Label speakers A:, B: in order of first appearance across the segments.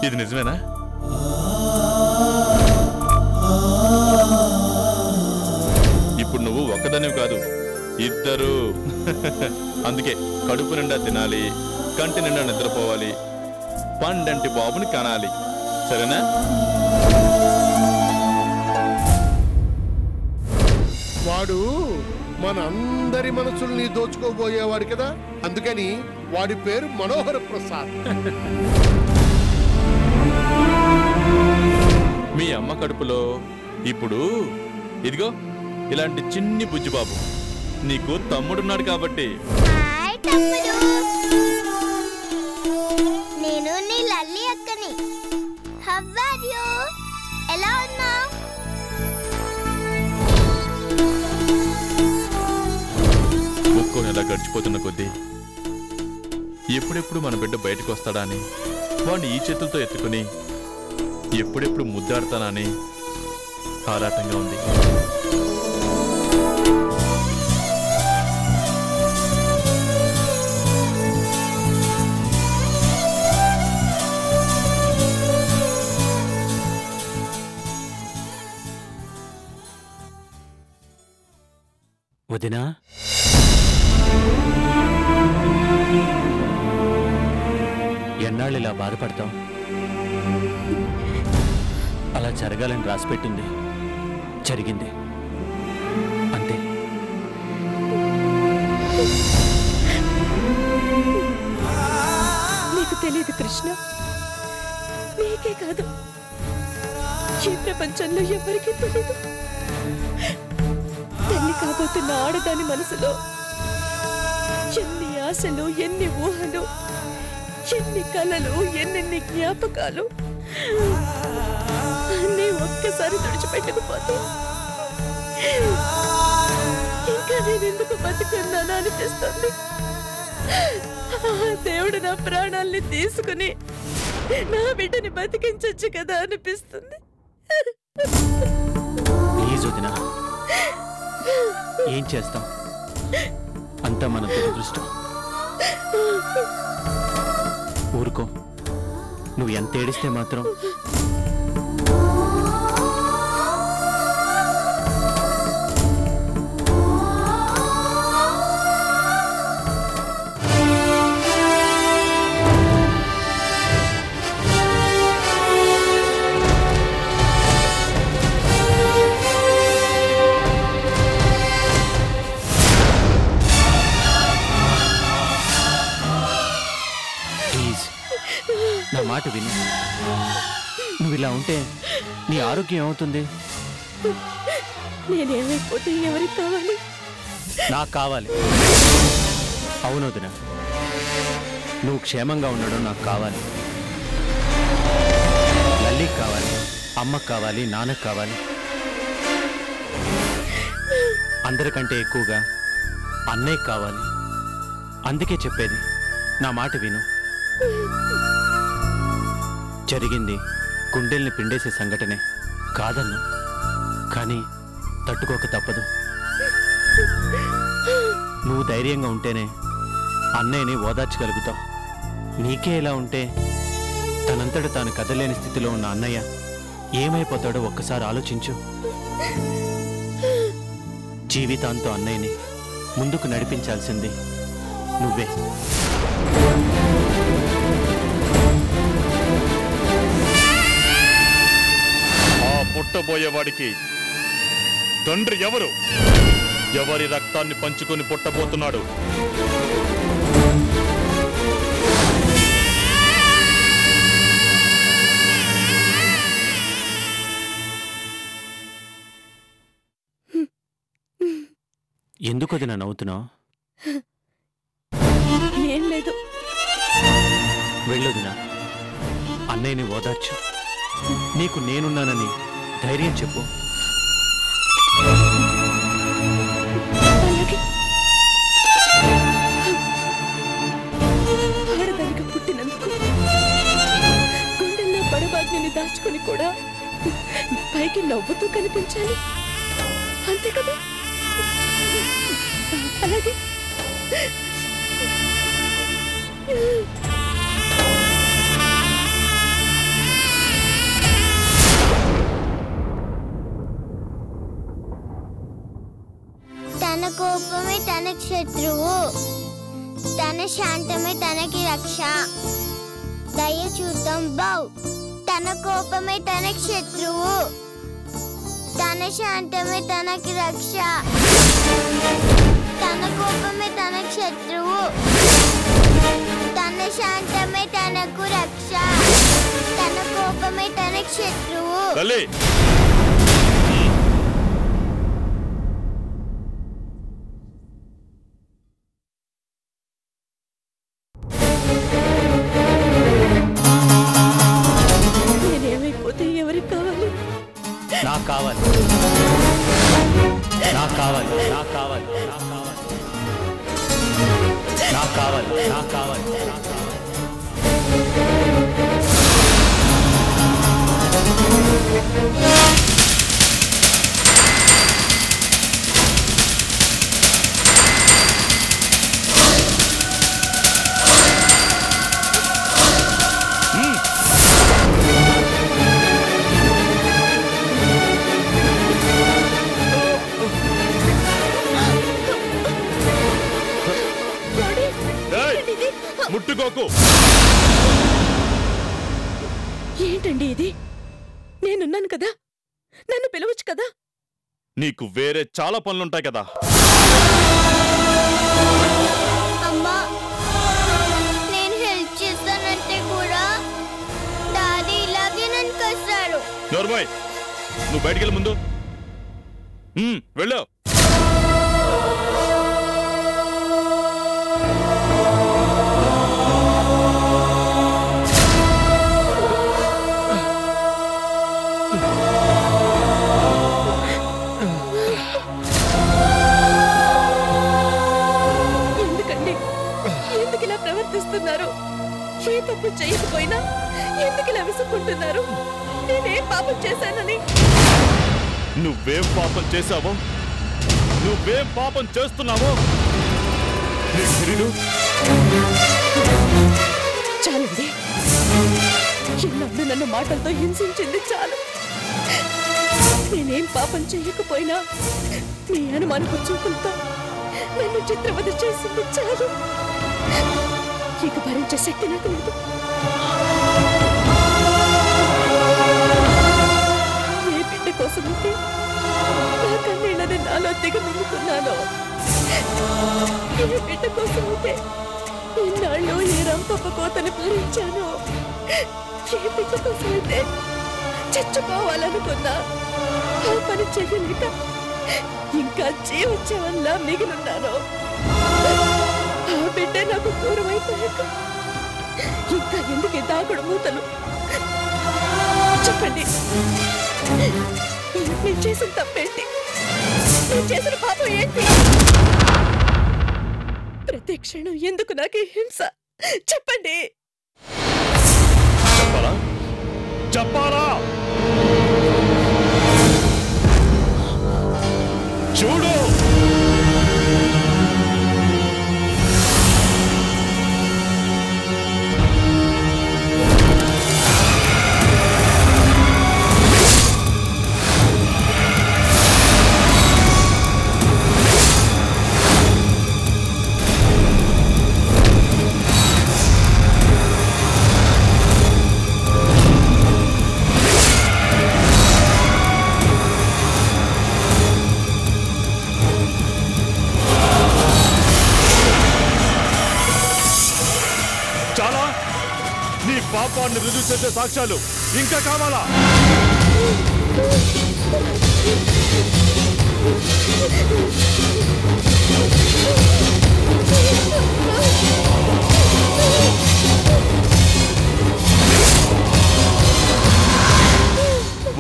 A: ఇది నిజమేనా? ఇప్పుడు నువ్వు ఒక్కదానివి కాదు, ఇద్దరు. అందుకే కడుపు నిండా తినాలి, కంటి నిండా నిద్రపోవాలి, పండంటి బాబుని కనాలి. సరేనా?
B: వాడు మన అందరి మనసుల్ని దోచుకోబోయేవాడు కదా, అందుకని వాడి పేరు మనోహర ప్రసాద్.
A: మీ అమ్మ కడుపులో ఇప్పుడు ఇదిగో ఇలాంటి చిన్ని బుజ్జిబాబు. నీకు తమ్ముడున్నాడు కాబట్టి.
C: నేను నీ లల్లి అక్కని. How are you? ఎలా ఉన్నావ్?
A: ఒక్కో నెల గడిచిపోతున్న కొద్దీ ఎప్పుడెప్పుడు మన బిడ్డ బయటకు వస్తాడా అని వాడిని ఈ చేతులతో ఎత్తుకుని ఎప్పుడెప్పుడు ముద్దాడతానా అని ఆరాటంగా ఉంది.
D: వదినా, ఎన్నాళ్ళు ఇలా బాధపడతాం? అలా జరగాలని రాసిపెట్టింది, జరిగింది అంతే.
E: నీకు తెలీదు కృష్ణ, నీకే కాదు ఈ ప్రపంచంలో ఎవరికీ తెలీదు. తల్లి కాబోతున్న ఆడదాని మనసులో ఎన్ని ఆశలు, ఎన్ని ఊహలు, ఎన్ని కలలు, ఎన్నెన్ని జ్ఞాపకాలు అన్నీ ఒక్కసారి తుడిచిపెట్టకపోతే ఇంకా నేనెందుకు బతుకున్నానా అనిపిస్తుంది. దేవుడు నా ప్రాణాల్ని తీసుకుని నా బిడ్డని బతికించొచ్చు కదా అనిపిస్తుంది.
D: ప్లీజ్ వదినా, ఏం చేస్తాం, అంతా మన దురదృష్టం. ఊరుకో, నువ్వు ఎంత ఏడిస్తే మాత్రం నా మాట విను. నువ్వు ఇలా ఉంటే నీ ఆరోగ్యం ఏమవుతుంది?
E: నేనేమైపోతే ఎవరికి కావాలి?
D: నాకు కావాలి. అవును వదినా, నువ్వు క్షేమంగా ఉండడం నాకు కావాలి. లల్లికి కావాలి, అమ్మకు కావాలి, నాన్నకు కావాలి. అందరికంటే ఎక్కువగా అన్నయ్యకి కావాలి. అందుకే చెప్పేది, నా మాట విను. జరిగింది గుండెల్ని పిండేసే సంఘటనే కాదన్నా, కానీ తట్టుకోక తప్పదు. నువ్వు ధైర్యంగా ఉంటేనే అన్నయ్యని ఓదార్చగలుగుతావు. నీకే ఇలా ఉంటే తనంతట తాను కదలేని స్థితిలో ఉన్న అన్నయ్య ఏమైపోతాడో ఒక్కసారి ఆలోచించు. జీవితాంతో అన్నయ్యని ముందుకు నడిపించాల్సింది నువ్వే.
A: పుట్టబోయేవాడికి తండ్రి ఎవరు? ఎవరి రక్తాన్ని పంచుకొని పుట్టబోతున్నాడు?
D: ఎందుకు అది నవ్వుతున్నావు?
E: ఏం లేదు.
D: వెళ్ళొదినా, అన్నయ్యని ఓదార్చు. నీకు నేనున్నానని ధైర్యం చెప్పు.
E: ఆడదానికి పుట్టినందుకు గుండెల్లో పడబాగ్ని దాచుకొని కూడా పైకి నవ్వుతూ కనిపించాలి, అంతే కదా? అలాగే
C: కోపమే తనకి శత్రువు, తన శాంతమే తనకి రక్ష. దయ చూద్దాం బౌ. తన కోపమే తనకి శత్రువు, తన శాంతమే తనకి రక్ష. తన కోపమే తనకి శత్రువు, తన శాంతమే తనకు రక్ష. తన కోపమే తనకి శత్రువు.
E: నేనేమైపోతే ఎవరికి కావాలి?
D: నాకు కావాలి, నాకు కావాలి, నాకు కావాలి, నాకు కావాలి, నాకు కావాలి, నాకు కావాలి, నాకు కావాలి.
A: ముట్టుకోకు.
E: ఏంటండి ఇది? నేనున్నాను కదా, నన్ను పిలవచ్చు కదా.
A: నీకు వేరే చాలా పనులుంటాయి కదా.
C: అమ్మా, నేను హెల్ప్ చేస్తానంటే కూడా డాడీ ఇలాగే నన్ను కస్తారు.
A: నోర్మోయ్, నువ్వు బయటికి వెళ్ళి ముందు వెళ్ళు.
E: ప్రవర్తిస్తున్నారు? ఏ తప్పు చేయకపోయినా ఎందుకు ఇలా విసుక్కుంటున్నారు? నేనేం పాపం చేశానని?
A: నువ్వేం పాపం చేశావో, నువ్వేం పాపం చేస్తున్నావో
E: చాలండి. చిన్నప్పుడు నన్ను మాటలతో హింసించింది చాలు. నేనేం పాపం చేయకపోయినా మీ అనుమానపు చూపులతో నన్ను చిత్రవద చేసింది చాలు. ఇక భరించే శక్తి నాకు లేదు. ఏ బిడ్డ కోసమైతే నా కన్నీళ్ళని నాలో దిగమింగుకున్నానో, ఏ బిడ్డ కోసమైతే ఇన్నాళ్ళు ఏ రంపప్ప కోతని భరించానో, ఏ బిడ్డ కోసమైతే చచ్చిపోవాలనుకున్నా ఆ పని చెయ్యలేక ఇంకా జీవించేవల్లా మిగిలిన్నాను. ఆ బిడ్డ నాకు దూరం అయిపోయాక ఇంకా ఎందుకు దాగుడు మూతలు? చెప్పండి, నేను చేసిన తప్పేంటి? నేను చేసిన పాపం ఏంటి? ప్రతి క్షణం ఎందుకు నాకు హింస? చెప్పండి.
A: చెప్పాలా? చెప్పాలా? చూడు, పాపాన్ని రుజువు చేసే సాక్ష్యాలు ఇంకా కావాలా?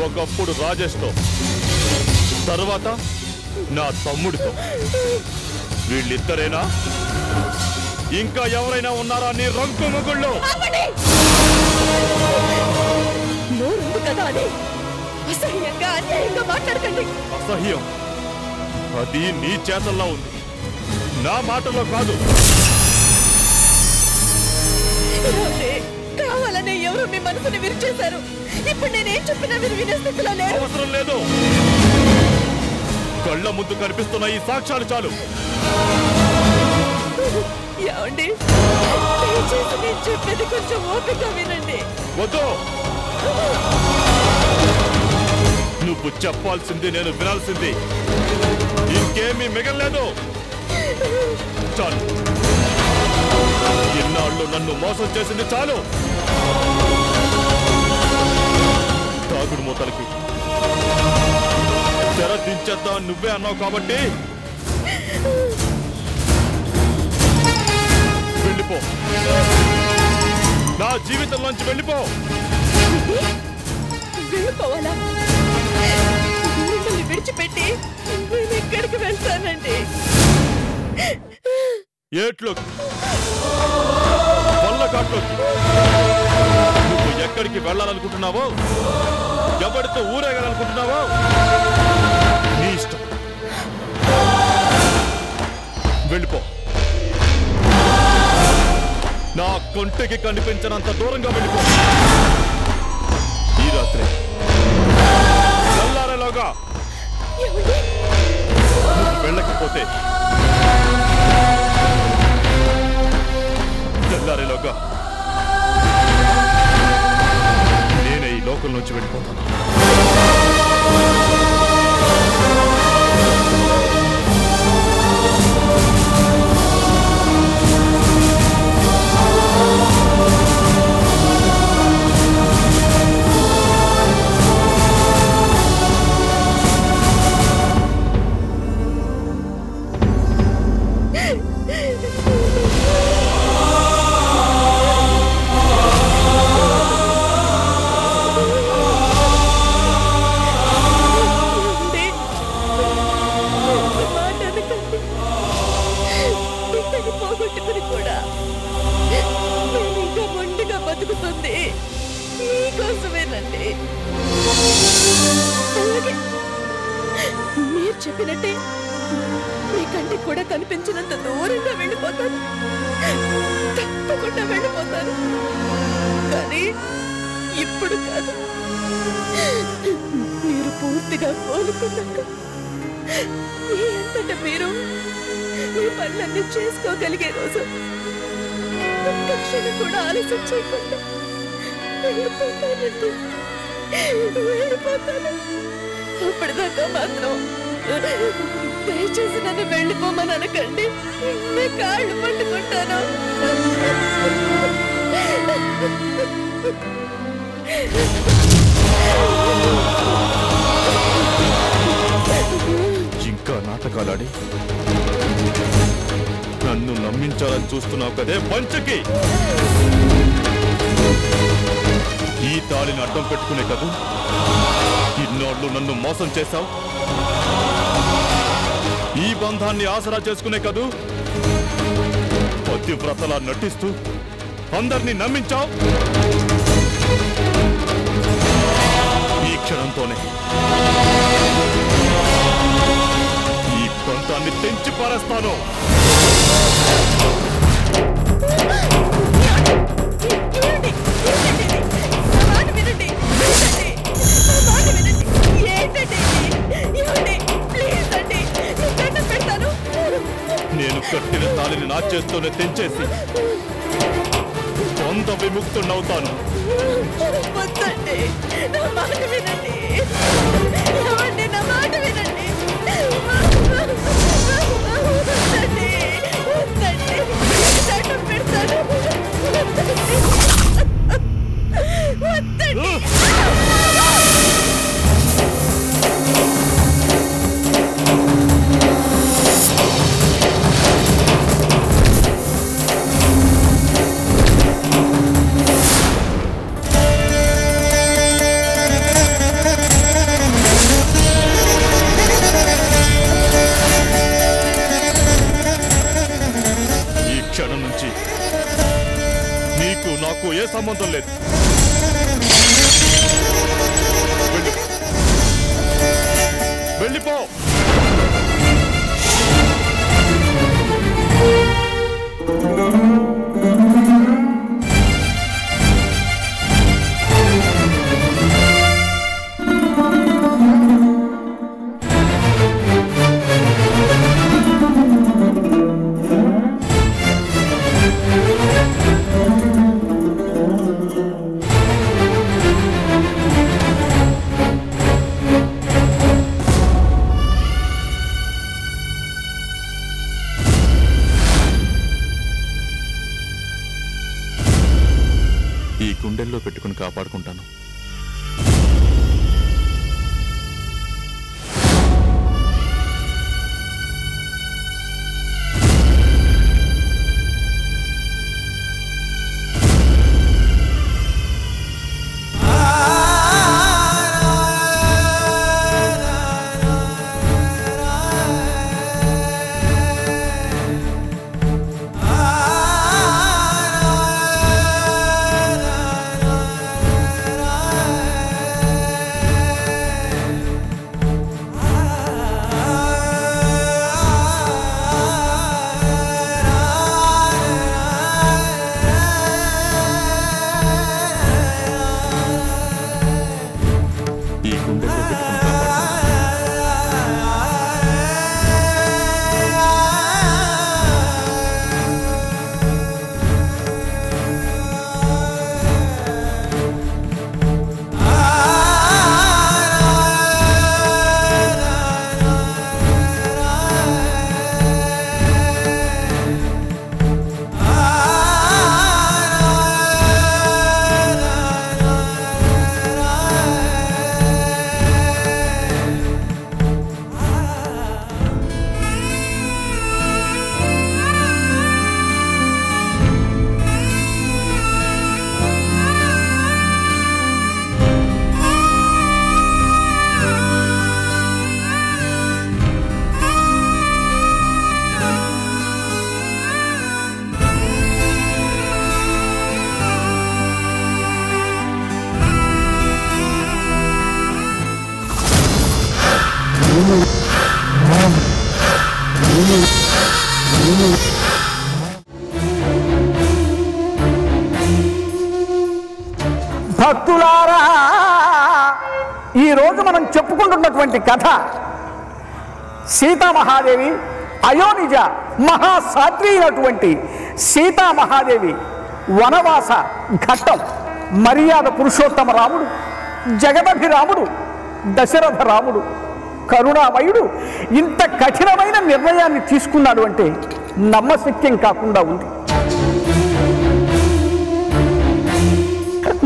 A: ఒకప్పుడు రాజేష్తో, తర్వాత నా తమ్ముడితో. వీళ్ళిద్దరేనా? ఇంకా ఎవరైనా ఉన్నారా నీ రంకు మొగుళ్ళు?
E: నోరుంది కదా అని అసహ్యంగా అన్యాయంగా మాట్లాడకండి.
A: అసహ్యం అది నీ చేతల్లో ఉంది, నా మాటలో కాదు.
E: కావాలనే ఎవరు మీ మనసుని విరిచేశారు. ఇప్పుడు నేనేం చెప్పినా మీరు వినే స్థితిలో లేరు.
A: అవసరం లేదు. కళ్ళ ముందు కనిపిస్తున్న ఈ సాక్ష్యాలు చాలు.
E: ఏమండి, దయచేసి నేను చెప్పేది కొంచెం ఓపిక వినండి.
A: వద్దు, నువ్వు చెప్పాల్సింది నేను వినాల్సింది, ఇంకేమీ మిగల్లేదు. చాలు, ఇన్నాళ్ళు నన్ను మోసం చేసింది చాలు. తాగుడు మూతలకి తెర దించేద్దాం నువ్వే అన్నావు కాబట్టి వెళ్ళిపో, నా జీవితంలోంచి వెళ్ళిపో.
E: వెళ్ళిపోవాలా? మిమ్మల్ని విడిచిపెట్టి నేను ఎక్కడికి వెళ్తానండి?
A: ఏట్లోకి, వల్లకాట్లోకి. నువ్వు ఎక్కడికి వెళ్ళాలనుకుంటున్నావో, ఎవరితో ఊరేగాలనుకుంటున్నావో నీ ఇష్టం. వెళ్ళిపో, నా కొంటకి కనిపించినంత దూరంగా వెళ్ళిపో. ఈ రాత్రి తెల్లారేలోగా వెళ్ళకపోతే తెల్లారేలోగా నేనే ఈ లోకం నుంచి వెళ్ళిపోతాను.
E: మీరు చెప్పినట్టే మీ కంటికి కూడా కనిపించినంత దూరంగా వెళ్ళిపోతాను, తప్పకుండా వెళ్ళిపోతాను. కానీ ఇప్పుడు కాదు, మీరు పూర్తిగా కోలుకున్నాక మీ అంతటా మీరు మీ పనులన్నీ చేసుకోగలిగే రోజు ఒక్క క్షణం కూడా ఆలస్యం చేయకుండా వెళ్ళిపోతానండి, వెళ్ళిపోతాను. అప్పటిదాకా మాత్రం దయచేసి నన్ను వెళ్ళిపోమని అనకండి, మీ కాళ్ళు పట్టుకుంటాను.
A: ఇంకా నాటకాలాడి నన్ను నమ్మించాలని చూస్తున్నావు కదే పంచకి. ఈ తాళిని అడ్డం పెట్టుకునే కదూ ఇన్నోళ్ళు నన్ను మోసం చేశావు. ఈ బంధాన్ని ఆసరా చేసుకునే కదూ పతివ్రతలా నటిస్తూ అందరినీ నమ్మించావు. ఈ క్షణంతోనే ఈ బంధాన్ని తెంచి పారేస్తాను. నేను కట్టిన తాళిని నా చేస్తూనే తెంచేసి సొంత విముక్తున్నవుతాను.
E: వద్దండి, నా మాట వినండి, నా మాట వినండి. వద్దండి, వద్దండి, దండం పెడతాను. వద్దండి.
A: నాకు ఏ సంబంధం లేదు. వెళ్ళిపో. మాట్లాడుకుంటాను.
F: భక్తులారా, ఈరోజు మనం చెప్పుకుంటున్నటువంటి కథ సీతామహాదేవి అయోనిజ మహాసాధ్వి అయినటువంటి సీతామహాదేవి వనవాస ఘట్టం. మర్యాద పురుషోత్తమ రాముడు, జగదభిరాముడు, దశరథ రాముడు, కరుణామయుడు ఇంత కఠినమైన నిర్ణయాన్ని తీసుకున్నాడు అంటే నమ్మశక్యం కాకుండా ఉంది.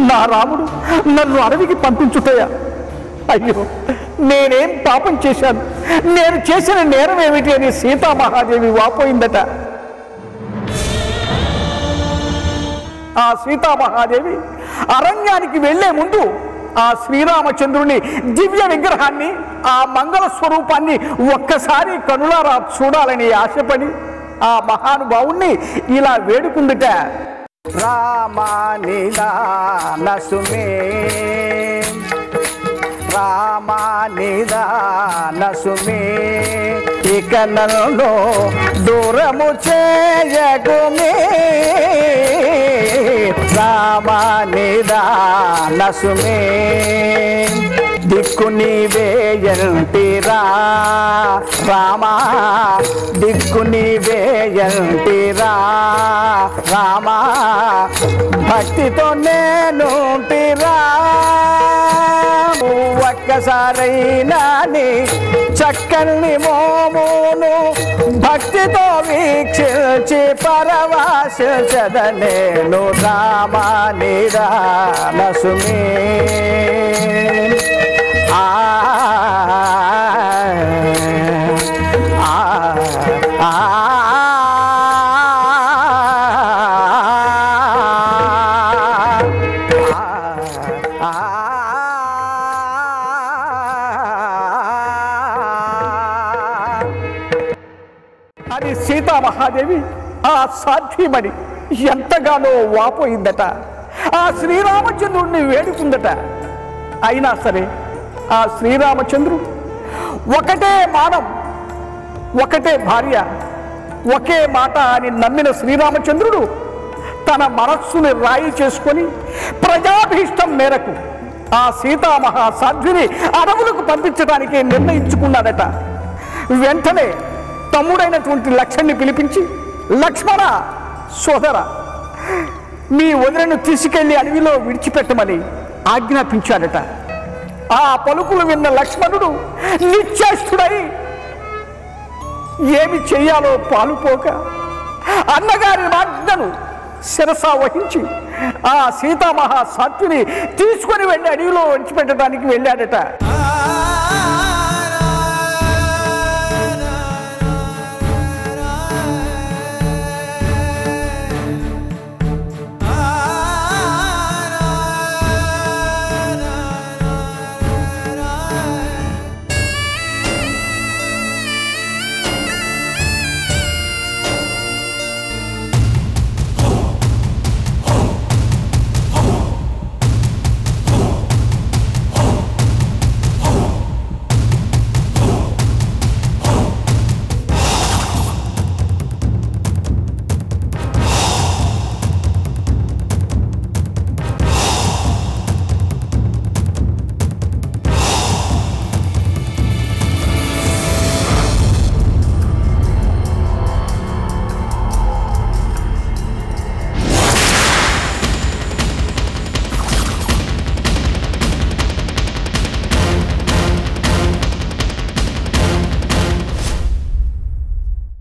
F: నా రాముడు నన్ను అడవికి పంపించుటయా? అయ్యో, నేనేం పాపం చేశాను? నేను చేసిన నేరం ఏమిటి అని సీతామహాదేవి వాపోయిందట. ఆ సీతామహాదేవి అరణ్యానికి వెళ్లే ముందు ఆ శ్రీరామచంద్రుని దివ్య విగ్రహాన్ని, ఆ మంగళ స్వరూపాన్ని ఒక్కసారి కనులారా చూడాలని ఆశపడి ఆ మహానుభావుణ్ణి ఇలా వేడుకుందుట. రామానిదానసుమే రామానిదానసుమే ఇక నన్ను దూరము చేయగుమే. రామానిదానసుమే దిక్కు నీవేయంటిరా రామా, దిక్కు నీవేయంటిరా రామా, భక్తితో నేనుంటిరా. ఒక్కసారైనా నీ చక్కని మోమును భక్తితో వీక్షించి పరవశించద నేను. రామానిదానసుమే అని సీతామహాదేవి ఆ సాధ్యమని ఎంతగానో వాపోయిందట. ఆ శ్రీరామచంద్రుడిని వేడుకుందట. అయినా సరే ఆ శ్రీరామచంద్రుడు ఒకటే మానం, ఒకటే భార్య, ఒకే మాట అని నమ్మిన శ్రీరామచంద్రుడు తన మనస్సుని రాయి చేసుకొని ప్రజాభీష్టం మేరకు ఆ సీతామహాసాధ్విని అడవులకు పంపించడానికి నిర్ణయించుకున్నాడట. వెంటనే తమ్ముడైనటువంటి లక్ష్మణ్ణి పిలిపించి, లక్ష్మణ సోదర, మీ వదినను తీసుకెళ్లి అడవిలో విడిచిపెట్టమని ఆజ్ఞాపించాడట. ఆ పలుకులు విన్న లక్ష్మణుడు నిశ్చేష్టుడై ఏమి చెయ్యాలో పాలుపోక అన్నగారి ఆజ్ఞను శిరస వహించి ఆ సీతామహాసాత్విని తీసుకొని వెళ్ళి అడవిలో విడిచిపెట్టడానికి వెళ్ళాడట.